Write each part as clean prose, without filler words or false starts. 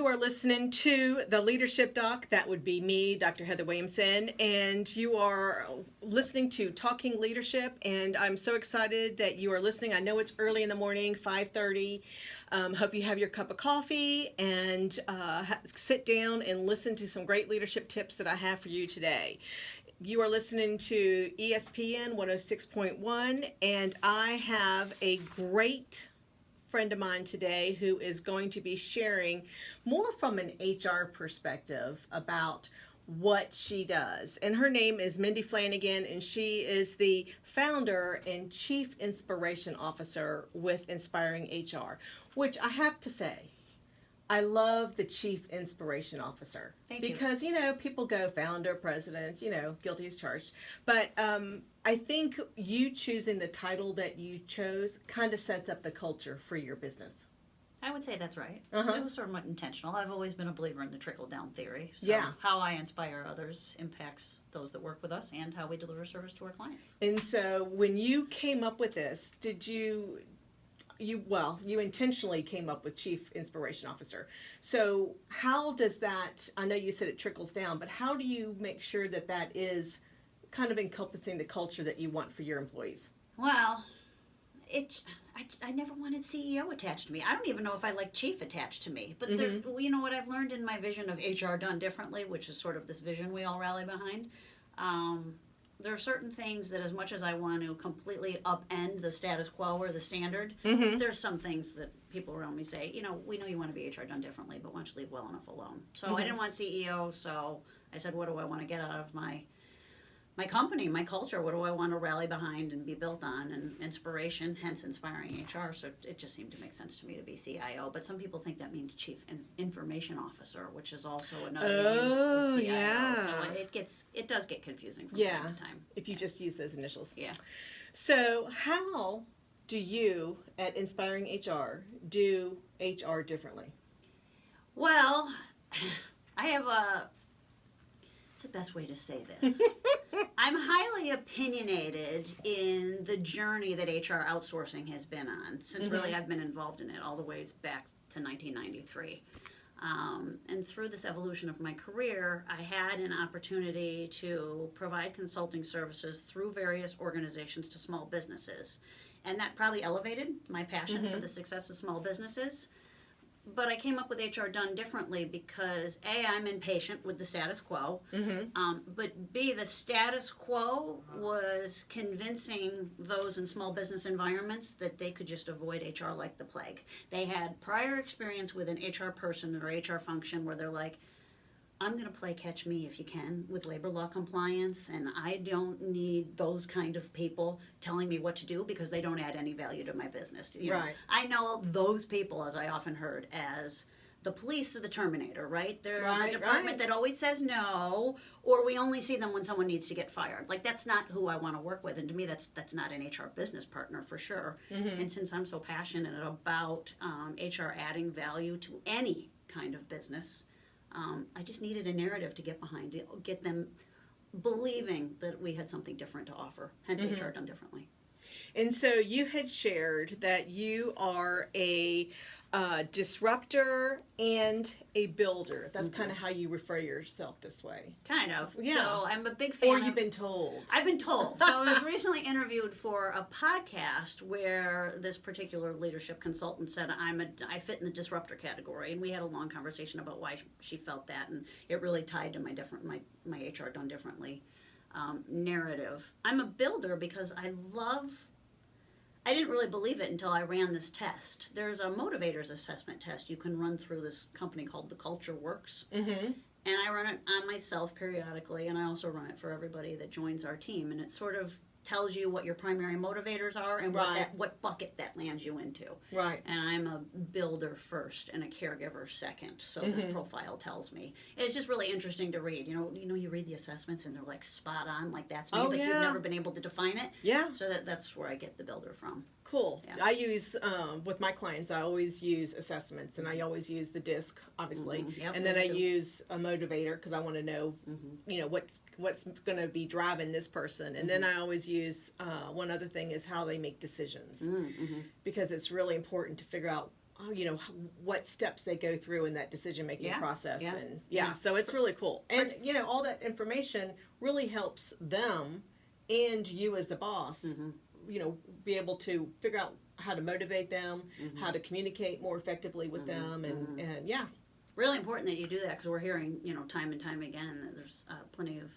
You are listening to the Leadership Doc. That would be me, Dr. Heather Williamson, and you are listening to Talking Leadership, and I'm so excited that you are listening. I know it's early in the morning, 5:30. Hope you have your cup of coffee and sit down and listen to some great leadership tips that I have for you today. You are listening to ESPN 106.1, and I have a great friend of mine today who is going to be sharing more from an HR perspective about what she does. And her name is Mindy Flanigan, and she is the founder and chief inspiration officer with Inspiring HR, which I have to say, I love the chief inspiration officer. Thank you. Because, people go founder, president, guilty as charged. But I think you choosing the title that you chose kind of sets up the culture for your business. I would say that's right. Uh-huh. It was sort of intentional. I've always been a believer in the trickle-down theory. So Yeah. how I inspire others impacts those that work with us and how we deliver service to our clients. And so when you came up with this, did you intentionally came up with Chief Inspiration Officer. So how does that, I know you said it trickles down, but how do you make sure that that is kind of encompassing the culture that you want for your employees? Well, I never wanted CEO attached to me. I don't even know if I like chief attached to me. But there's, what I've learned in my vision of HR done differently, which is sort of this vision we all rally behind. There are certain things that as much as I want to completely upend the status quo or the standard, there's some things that people around me say, we know you want to be HR done differently, but why don't you leave well enough alone? So I didn't want CEO, so I said, what do I want to get out of my company, my culture? What do I want to rally behind and be built on? And inspiration, hence Inspiring HR. So it just seemed to make sense to me to be CIO. But some people think that means Chief Information Officer, which is also another use of CIO. Yeah. So it does get confusing from time to time. If you just use those initials. Yeah. So how do you at Inspiring HR do HR differently? Well, I have it's the best way to say this. I'm highly opinionated in the journey that HR outsourcing has been on since really I've been involved in it all the way back to 1993. And through this evolution of my career, I had an opportunity to provide consulting services through various organizations to small businesses. And that probably elevated my passion for the success of small businesses. But I came up with HR done differently because A, I'm impatient with the status quo, but B, the status quo was convincing those in small business environments that they could just avoid HR like the plague. They had prior experience with an HR person or HR function where they're like, I'm going to play catch me if you can with labor law compliance, and I don't need those kind of people telling me what to do because they don't add any value to my business. Right. I know those people, as I often heard, as the police or the Terminator, right? They're the department that always says no, or we only see them when someone needs to get fired. Like, that's not who I want to work with, and to me that's not an HR business partner for sure. And since I'm so passionate about HR adding value to any kind of business, I just needed a narrative to get behind, to get them believing that we had something different to offer, hence HR done differently. And so you had shared that you are a disruptor and a builder. That's kind of how you refer yourself this way. Kind of. Yeah. So I'm a big fan. Or you've been told. I've been told. So I was recently interviewed for a podcast where this particular leadership consultant said I fit in the disruptor category, and we had a long conversation about why she felt that, and it really tied to my HR done differently narrative. I'm a builder because I didn't really believe it until I ran this test. There's a motivators assessment test you can run through this company called The Culture Works. And I run it on myself periodically, and I also run it for everybody that joins our team. And it sort of tells you what your primary motivators are and what bucket that lands you into. Right. And I'm a builder first and a caregiver second. So this profile tells me. It's just really interesting to read. You read the assessments and they're like spot on, like that's me, but you've never been able to define it. Yeah. So that's where I get the builder from. Cool. Yeah. I use, with my clients, I always use assessments, and I always use the DISC, obviously. Yep, and then I use a motivator because I want to know, what's going to be driving this person. And then I always use, one other thing is how they make decisions. Because it's really important to figure out what steps they go through in that decision-making process. Yeah. And so it's really cool. And, all that information really helps them and you as the boss, be able to figure out how to motivate them, how to communicate more effectively with them. And really important that you do that, because we're hearing, time and time again that there's plenty of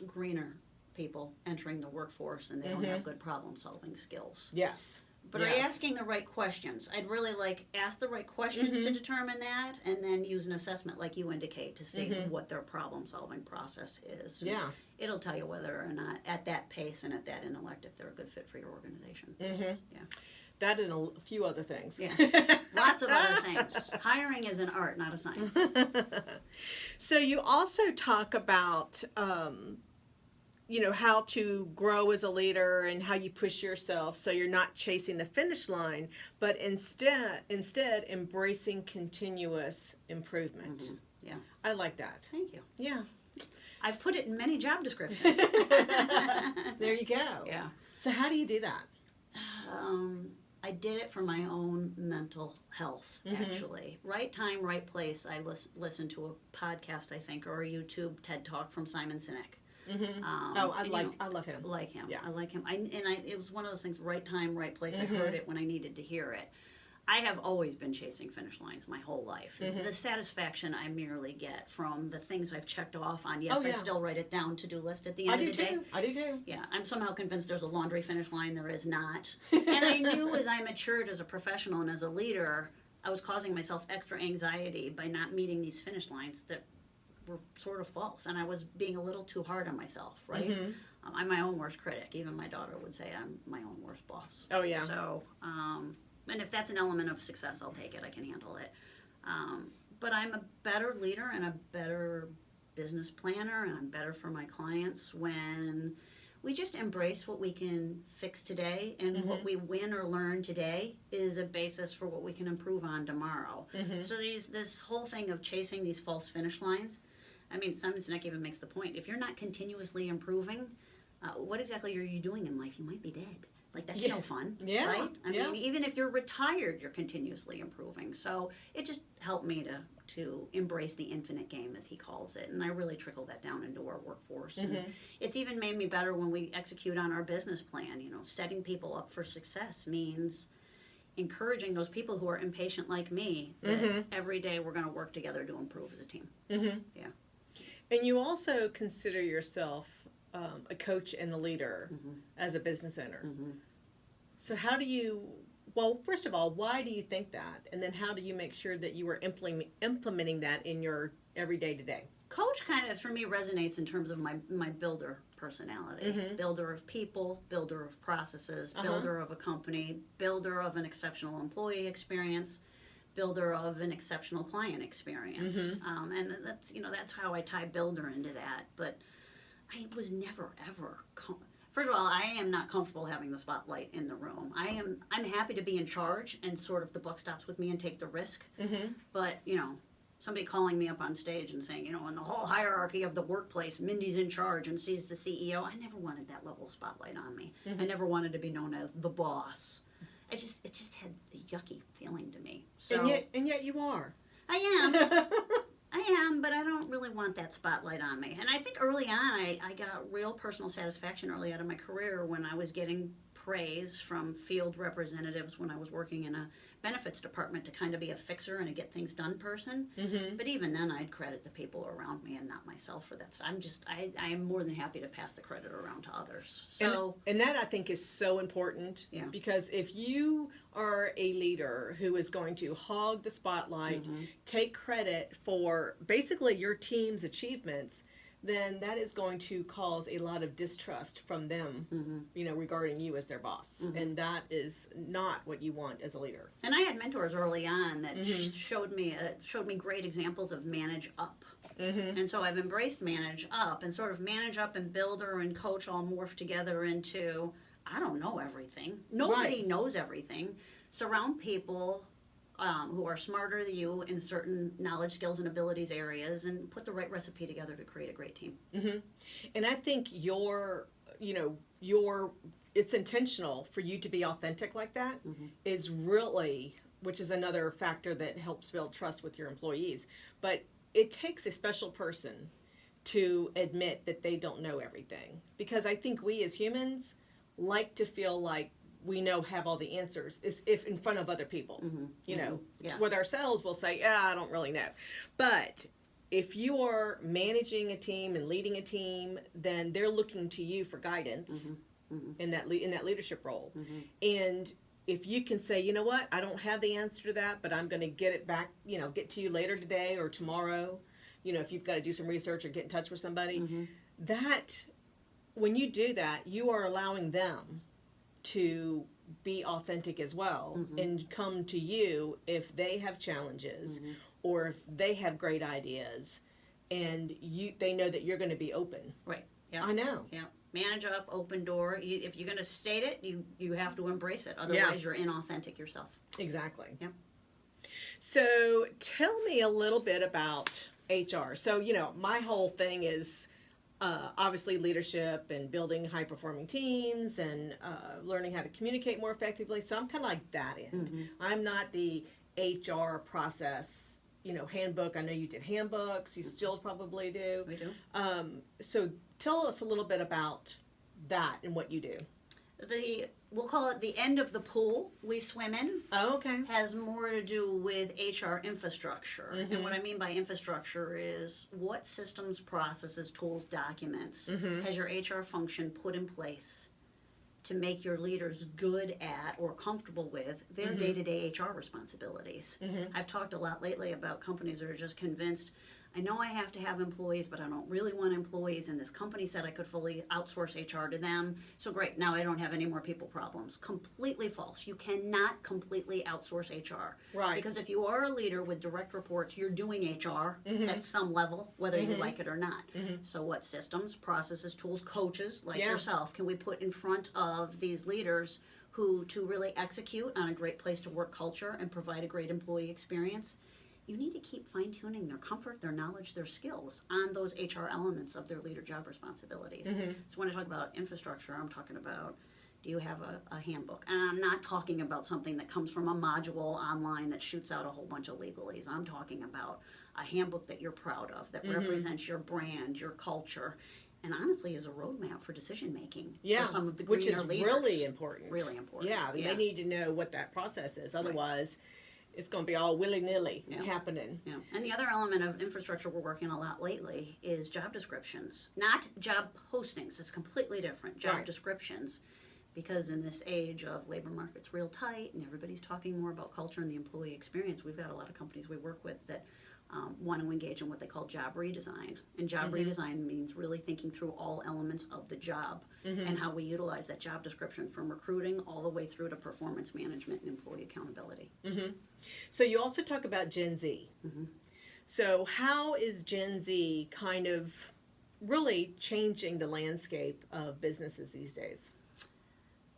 greener people entering the workforce and they don't have good problem-solving skills. Yes. But are you asking the right questions? I'd really ask the right questions to determine that, and then use an assessment like you indicate to see what their problem-solving process is. Yeah. It'll tell you whether or not, at that pace and at that intellect, if they're a good fit for your organization. Yeah. That and a few other things. Yeah. Lots of other things. Hiring is an art, not a science. So you also talk about how to grow as a leader and how you push yourself so you're not chasing the finish line, but instead embracing continuous improvement. Yeah. I like that. Thank you. Yeah. I've put it in many job descriptions. There you go. Yeah. So how do you do that? I did it for my own mental health, actually. Right time, right place. I listened to a podcast, I think, or a YouTube TED Talk from Simon Sinek. I love him. Like him. Yeah. I like him. It was one of those things, right time, right place. I heard it when I needed to hear it. I have always been chasing finish lines my whole life. The satisfaction I merely get from the things I've checked off on, I still write it down, to-do list at the end of the day. I do too. Yeah, I'm somehow convinced there's a laundry finish line. There is not. And I knew as I matured as a professional and as a leader, I was causing myself extra anxiety by not meeting these finish lines that were sort of false. And I was being a little too hard on myself, right? I'm my own worst critic. Even my daughter would say I'm my own worst boss. Oh, yeah. So, and if that's an element of success, I'll take it. I can handle it. But I'm a better leader and a better business planner, and I'm better for my clients when we just embrace what we can fix today, and what we win or learn today is a basis for what we can improve on tomorrow. So this whole thing of chasing these false finish lines, I mean, Simon Sinek even makes the point, if you're not continuously improving, what exactly are you doing in life? You might be dead. Like, that's no fun, right? I mean, even if you're retired, you're continuously improving. So it just helped me to embrace the infinite game, as he calls it. And I really trickled that down into our workforce. And it's even made me better when we execute on our business plan. Setting people up for success means encouraging those people who are impatient like me that every day we're going to work together to improve as a team. Yeah. And you also consider yourself a coach and a leader as a business owner. So how do you, first of all, why do you think that? And then how do you make sure that you are implementing that in your everyday to day? Coach kind of, for me, resonates in terms of my builder personality. Builder of people, builder of processes, builder of a company, builder of an exceptional employee experience, builder of an exceptional client experience. And that's how I tie builder into that. But I was never, ever... First of all, I am not comfortable having the spotlight in the room. I'm happy to be in charge and sort of the buck stops with me and take the risk. But, somebody calling me up on stage and saying, in the whole hierarchy of the workplace, Mindy's in charge and she's the CEO. I never wanted that level of spotlight on me. I never wanted to be known as the boss. It just had a yucky feeling to me. So, and yet you are. I am, but I don't really want that spotlight on me. And I think early on, I got real personal satisfaction early out of my career when I was getting praise from field representatives when I was working in a benefits department to kind of be a fixer and a get things done person. But even then, I'd credit the people around me and not myself for that. So I am more than happy to pass the credit around to others. So and that I think is so important, because if you are a leader who is going to hog the spotlight, take credit for basically your team's achievements, then that is going to cause a lot of distrust from them, regarding you as their boss. And that is not what you want as a leader. And I had mentors early on that showed me great examples of manage up. And so I've embraced manage up, and sort of manage up and builder and coach all morph together into, I don't know everything. Nobody knows everything. Surround people who are smarter than you in certain knowledge, skills, and abilities areas, and put the right recipe together to create a great team. And I think it's intentional for you to be authentic like that is really which is another factor that helps build trust with your employees. But it takes a special person to admit that they don't know everything, because I think we as humans like to feel like we have all the answers, if in front of other people. With ourselves we'll say, yeah, I don't really know. But if you are managing a team and leading a team, then they're looking to you for guidance in that leadership role. And if you can say, you know what, I don't have the answer to that, but I'm going to get it back, get to you later today or tomorrow, if you've got to do some research or get in touch with somebody, that when you do that, you are allowing them to be authentic as well and come to you if they have challenges or if they have great ideas, and they know that you're going to be open. Right. Yeah. I know. Yeah. Manage up, open door. If you're going to state it, you have to embrace it. Otherwise, you're inauthentic yourself. Exactly. Yeah. So tell me a little bit about HR. So, my whole thing is obviously leadership and building high-performing teams and learning how to communicate more effectively. So I'm kind of like that end. I'm not the HR process, handbook. I know you did handbooks. You still probably do. We do. So tell us a little bit about that and what you do. We'll call it the end of the pool we swim in. Oh, okay. Has more to do with HR infrastructure. And what I mean by infrastructure is what systems, processes, tools, documents has your HR function put in place to make your leaders good at or comfortable with their day-to-day HR responsibilities. I've talked a lot lately about companies that are just convinced, I know I have to have employees, but I don't really want employees, and this company said I could fully outsource HR to them, so great, now I don't have any more people problems. Completely false. You cannot completely outsource HR. Right. Because if you are a leader with direct reports, you're doing HR at some level, whether you like it or not. So what systems, processes, tools, coaches like yourself can we put in front of these leaders who to really execute on a great place to work culture and provide a great employee experience? You need to keep fine-tuning their comfort, their knowledge, their skills on those HR elements of their leader job responsibilities. So when I talk about infrastructure, I'm talking about, do you have a handbook? And I'm not talking about something that comes from a module online that shoots out a whole bunch of legalese. I'm talking about a handbook that you're proud of, that represents your brand, your culture, and honestly is a roadmap for decision-making for some of the greener leaders. Which is really important. Really important. Yeah, they need to know what that process is. Otherwise, it's going to be all willy-nilly happening. Yeah. And the other element of infrastructure we're working a lot lately is job descriptions. Not job postings. It's completely different. Job descriptions. Because in this age of labor market's real tight and everybody's talking more about culture and the employee experience, we've got a lot of companies we work with that want to engage in what they call job redesign. And job redesign means really thinking through all elements of the job and how we utilize that job description from recruiting all the way through to performance management and employee accountability. So you also talk about Gen Z. So how is Gen Z kind of really changing the landscape of businesses these days?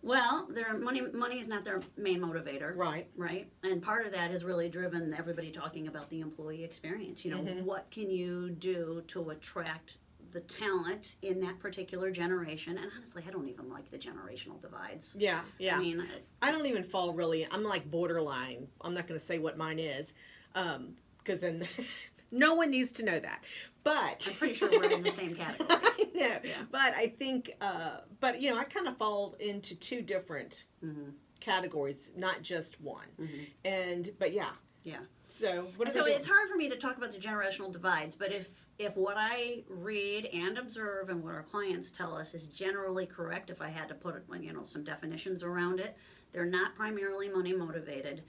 Well, their money is not their main motivator. Right. Right. And part of that has really driven everybody talking about the employee experience. What can you do to attract the talent in that particular generation? And honestly, I don't even like the generational divides. Yeah. I mean, I don't even fall really, I'm like borderline. I'm not going to say what mine is, because then no one needs to know that. But I'm pretty sure we're in the same category. I know. Yeah. But I think, I kind of fall into two different categories, not just one. But yeah. So it's hard for me to talk about the generational divides, but if what I read and observe and what our clients tell us is generally correct, if I had to put some definitions around it, they're not primarily money motivated,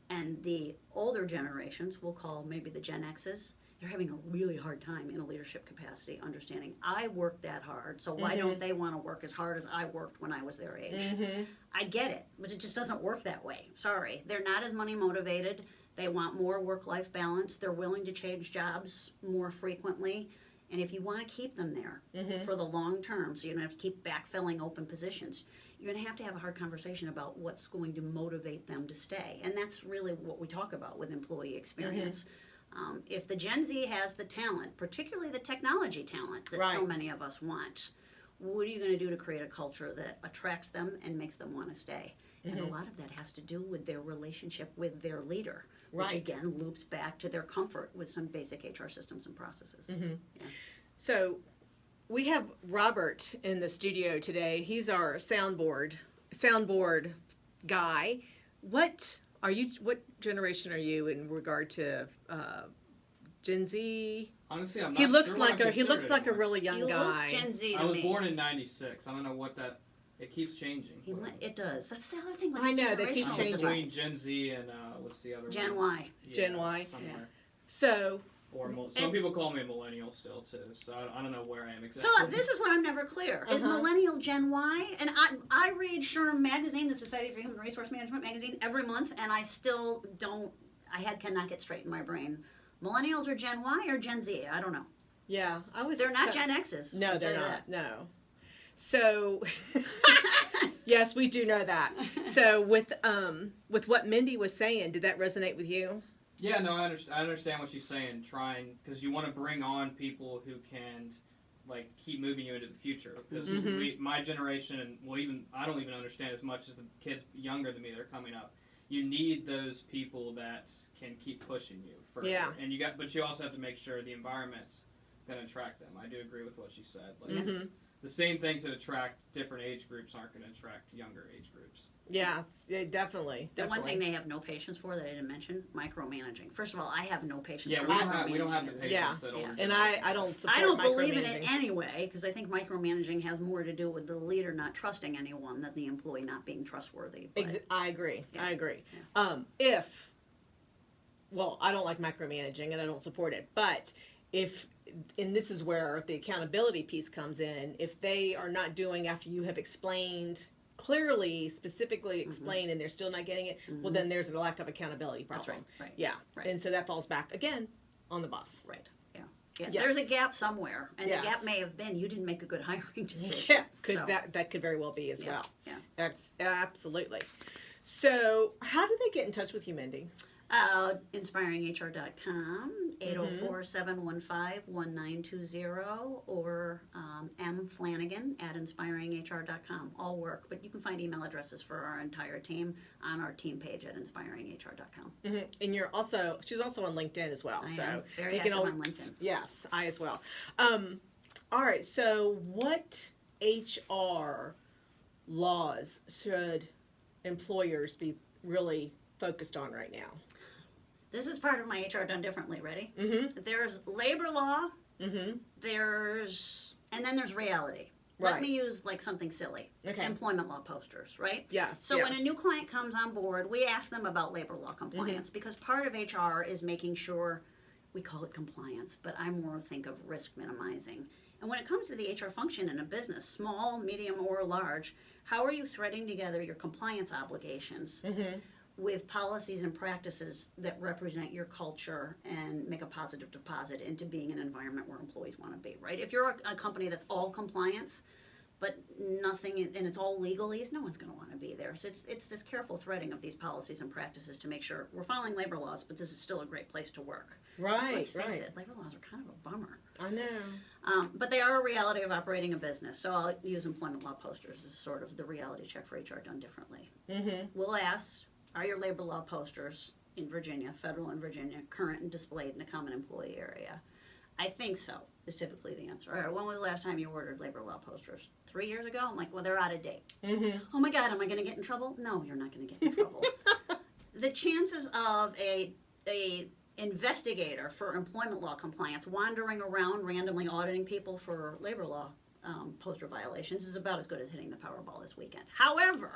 and the older generations, we'll call maybe the Gen X's, they're having a really hard time in a leadership capacity understanding I worked that hard, so why don't they want to work as hard as I worked when I was their age? I get it, but it just doesn't work that way. Sorry. They're not as money motivated. They want more work-life balance. They're willing to change jobs more frequently. And if you want to keep them there for the long term, so you don't have to keep backfilling open positions, you're going to have a hard conversation about what's going to motivate them to stay. And that's really what we talk about with employee experience. If the Gen Z has the talent, particularly the technology talent that so many of us want, what are you going to do to create a culture that attracts them and makes them want to stay? And a lot of that has to do with their relationship with their leader, which Right. again loops back to their comfort with some basic HR systems and processes. Yeah. So we have Robert in the studio today. He's our soundboard guy. What generation are you in regard to Gen Z? Honestly, I'm not He looks sure what like I'm he looks considered like a anymore. really young You guy. look Gen Z to I was me. born in '96. I don't know what that. It keeps changing. It does. That's the other thing with I know, they keep generational I'm changing. between Gen Z and what's the other Gen one? Y. Yeah, Gen Y. Somewhere. So Or some And- people call me a millennial still too. So I don't know where I am So exactly. this is what I'm never clear. Is Uh-huh. millennial Gen Y? And I read SHRM magazine, the Society for Human Resource Management magazine, every month, and I still don't. Cannot get straight in my brain. Millennials are Gen Y or Gen Z? I don't know. yeah, I was. They're not Gen X's. No, I'll they're tell you not. No. So, yes, we do know that. So with what Mindy was saying, did that resonate with you? Yeah, no, I understand what she's saying. Trying because you want to bring on people who can like keep moving you into the future. Because my generation and even I don't even understand as much as the kids younger than me that are coming up. You need those people that can keep pushing you further. Yeah. And but you also have to make sure the environment's going to attract them. I do agree with what she said. Like the same things that attract different age groups aren't going to attract younger age groups. Yeah, definitely. The one thing they have no patience for that I didn't mention, micromanaging. First of all, I have no patience Yeah, for we don't have the micromanaging. patience Yeah. that older And generations I don't support I don't believe in it micromanaging. anyway, because I think micromanaging has more to do with the leader not trusting anyone than the employee not being trustworthy. But I agree. Yeah. I agree. Yeah. I don't like micromanaging and I don't support it, but and this is where the accountability piece comes in, if they are not doing after you have explained clearly, specifically explained, and they're still not getting it, well, then there's a lack of accountability problem. That's right. Yeah. Right. And so that falls back again on the boss. Right. Yeah. Yeah. Yes. There's a gap somewhere, and Yes. the gap may have been you didn't make a good hiring decision. Yeah, So, that could very well be as Yeah, well. yeah. That's absolutely. So, how do they get in touch with you, Mindy? inspiringhr.com, 804-715-1920, or M. Flanagan at inspiringhr.com. All work, but you can find email addresses for our entire team on our team page at inspiringhr.com. And she's also on LinkedIn as well. I so am very you active can on LinkedIn. Yes, I as well. All right. So, what HR laws should employers be really focused on right now? This is part of my HR Done Differently. Ready? Mm-hmm. There's labor law, Mm-hmm. and then there's reality. Right. Let me use like something silly. Okay. Employment law posters, right? Yes. So when a new client comes on board, we ask them about labor law compliance because part of HR is making sure, we call it compliance, but I more think of risk minimizing. And when it comes to the HR function in a business, small, medium, or large, how are you threading together your compliance obligations with policies and practices that represent your culture and make a positive deposit into being an environment where employees want to be, right? If you're a company that's all compliance, but nothing, and it's all legalese, no one's going to want to be there. So it's this careful threading of these policies and practices to make sure we're following labor laws, but this is still a great place to work. Right. Let's face Right. it, labor laws are kind of a bummer. I know. But they are a reality of operating a business. So I'll use employment law posters as sort of the reality check for HR Done Differently. Mm-hmm. We'll ask, are your labor law posters in Virginia, federal and Virginia, current and displayed in a common employee area? I think so, is typically the answer. All right, when was the last time you ordered labor law posters? 3 years ago? I'm like, well, they're out of date. Mm-hmm. Oh my God, am I going to get in trouble? No, you're not going to get in trouble. The chances of a investigator for employment law compliance wandering around randomly auditing people for labor law poster violations is about as good as hitting the Powerball this weekend. However,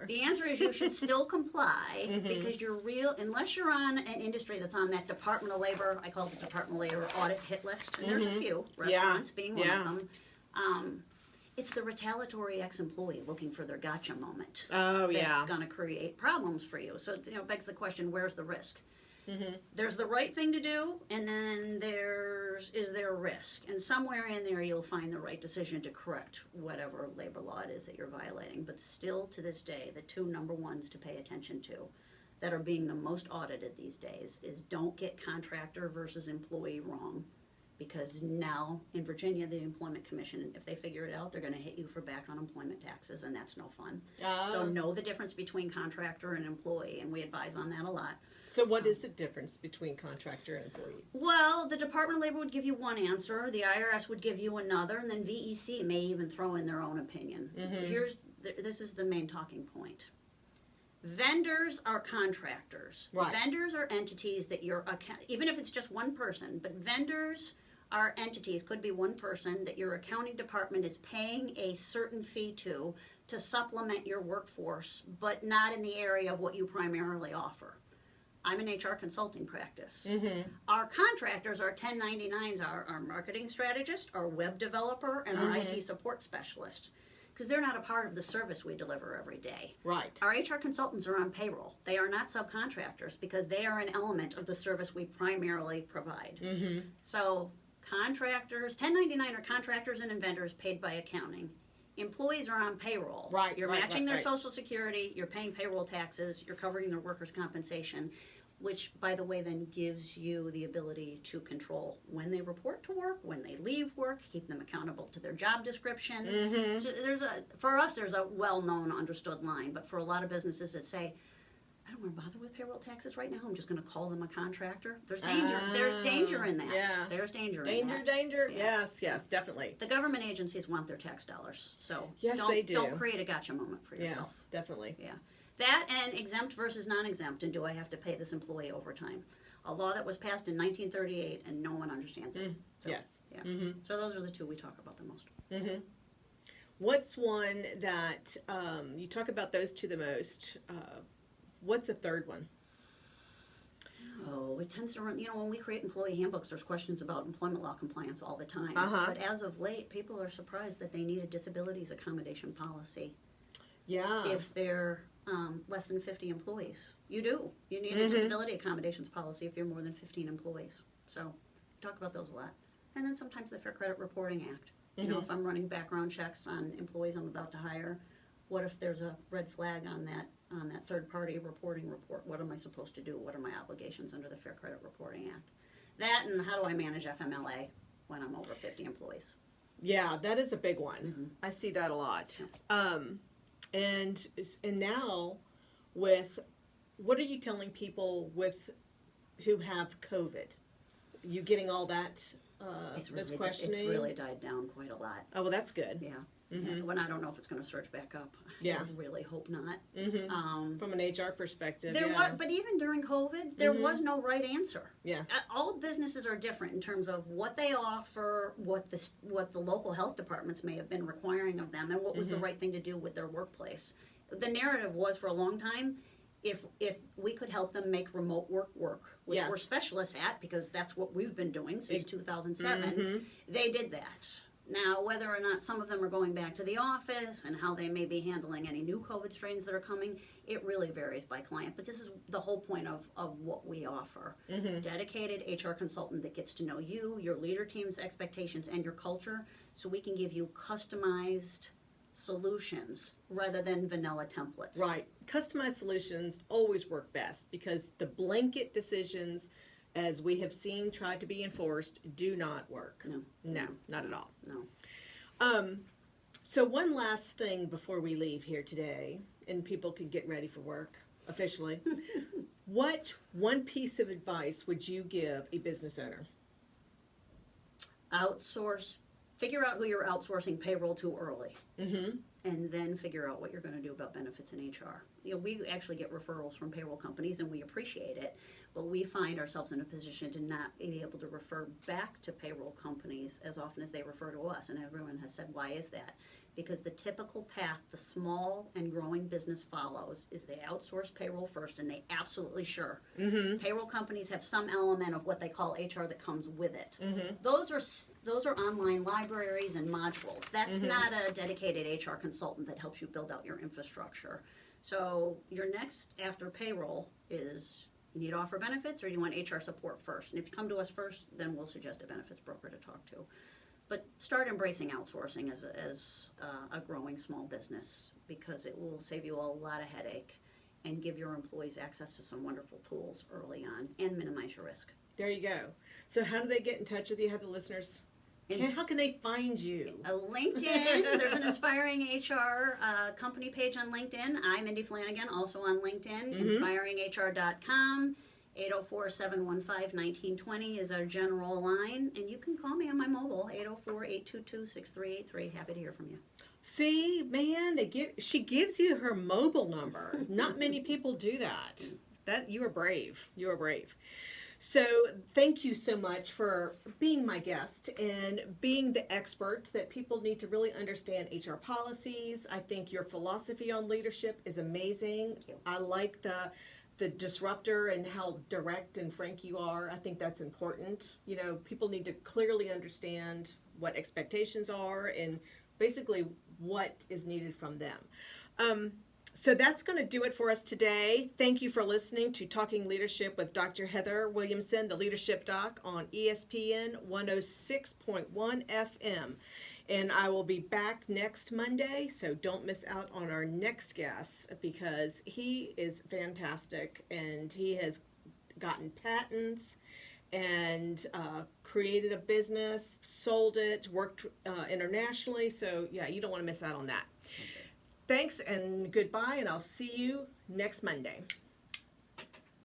the answer is you should still comply because you're unless you're on an industry that's on that Department of Labor, I call it the Department of Labor audit hit list, and there's a few, restaurants being one of them. It's the retaliatory ex-employee looking for their gotcha moment. Oh, yeah. That's going to create problems for you. So, it begs the question, where's the risk? There's the right thing to do, and then is there risk? And somewhere in there you'll find the right decision to correct whatever labor law it is that you're violating. But still to this day, the two number ones to pay attention to that are being the most audited these days is don't get contractor versus employee wrong, because now in Virginia, the Employment Commission, if they figure it out, they're going to hit you for back unemployment taxes, and that's no fun. So know the difference between contractor and employee, and we advise on that a lot. So what is the difference between contractor and employee? Well, the Department of Labor would give you one answer, the IRS would give you another, and then VEC may even throw in their own opinion. This is the main talking point. Vendors are contractors. Right. Vendors are entities that even if it's just one person, but vendors are entities, could be one person, that your accounting department is paying a certain fee to supplement your workforce, but not in the area of what you primarily offer. I'm an HR consulting practice. Our contractors, our 1099s, our marketing strategist, our web developer, and our IT support specialist, because they're not a part of the service we deliver every day. Right. Our HR consultants are on payroll. They are not subcontractors because they are an element of the service we primarily provide. So contractors, 1099 are contractors and vendors paid by accounting. Employees are on payroll. Right. You're matching their right. Social Security, you're paying payroll taxes, you're covering their workers' compensation, which, by the way, then gives you the ability to control when they report to work, when they leave work, keep them accountable to their job description. So for us, there's a well-known, understood line, but for a lot of businesses that say, I don't want to bother with payroll taxes right now, I'm just going to call them a contractor. There's danger. There's danger in that. Yeah. There's danger in that. Danger. Yeah. Yes, definitely. The government agencies want their tax dollars, so Yes, they do. Don't create a gotcha moment for yourself. Yeah, definitely. Yeah. That and exempt versus non-exempt, and do I have to pay this employee overtime? A law that was passed in 1938, and no one understands it. So, Yes. Yeah. So those are the two we talk about the most. What's one that you talk about those two the most? What's a third one? Oh, it tends to run, when we create employee handbooks, there's questions about employment law compliance all the time. But as of late, people are surprised that they need a disabilities accommodation policy. Yeah. If they're less than 50 employees. You do. You need a disability accommodations policy if you're more than 15 employees. So talk about those a lot. And then sometimes the Fair Credit Reporting Act. If I'm running background checks on employees I'm about to hire, what if there's a red flag on that third-party reporting report? What am I supposed to do? What are my obligations under the Fair Credit Reporting Act? That, and how do I manage FMLA when I'm over 50 employees? Yeah, that is a big one. I see that a lot. And now, with what are you telling people who have COVID? You getting all that? Those questioning. It's really died down quite a lot. Oh well, that's good. Yeah. When I don't know if it's going to surge back up. Yeah. I really hope not. From an HR perspective. But even during COVID, there was no right answer. Yeah. All businesses are different in terms of what they offer, what the local health departments may have been requiring of them, and what was the right thing to do with their workplace. The narrative was for a long time, if we could help them make remote work, which we're specialists at because that's what we've been doing since 2007, they did that. Now, whether or not some of them are going back to the office and how they may be handling any new COVID strains that are coming, it really varies by client. But this is the whole point of what we offer. Dedicated HR consultant that gets to know you, your leader team's expectations, and your culture, so we can give you customized solutions rather than vanilla templates. Right. Customized solutions always work best because the blanket decisions, as we have seen tried to be enforced, do not work. No, not at all. No. So one last thing before we leave here today, and people can get ready for work officially. What one piece of advice would you give a business owner? Figure out who you're outsourcing payroll to early. And then figure out what you're going to do about benefits in HR. We actually get referrals from payroll companies, and we appreciate it, but we find ourselves in a position to not be able to refer back to payroll companies as often as they refer to us, and everyone has said, why is that? Because the typical path the small and growing business follows is they outsource payroll first, and they absolutely sure. Payroll companies have some element of what they call HR that comes with it. Those are online libraries and modules. That's not a dedicated HR consultant that helps you build out your infrastructure. So your next after payroll is, you need to offer benefits, or you want HR support first? And if you come to us first, then we'll suggest a benefits broker to talk to. But start embracing outsourcing as a growing small business, because it will save you a lot of headache and give your employees access to some wonderful tools early on and minimize your risk. There you go. So how do they get in touch with you? How do the listeners? How can they find you? LinkedIn. There's an Inspiring HR company page on LinkedIn. I'm Mindy Flanagan, also on LinkedIn. InspiringHR.com. 804-715-1920 is our general line. And you can call me on my mobile, 804-822-6383. Happy to hear from you. See, man, she gives you her mobile number. Not many people do that. You are brave. You are brave. So thank you so much for being my guest and being the expert that people need to really understand HR policies. I think your philosophy on leadership is amazing. I like the disruptor and how direct and frank you are. I think that's important. You know, people need to clearly understand what expectations are and basically what is needed from them. So that's going to do it for us today. Thank you for listening to Talking Leadership with Dr. Heather Williamson, the Leadership Doc on ESPN 106.1 FM. And I will be back next Monday, so don't miss out on our next guest because he is fantastic and he has gotten patents and created a business, sold it, worked internationally. So yeah, you don't want to miss out on that. Thanks and goodbye, and I'll see you next Monday.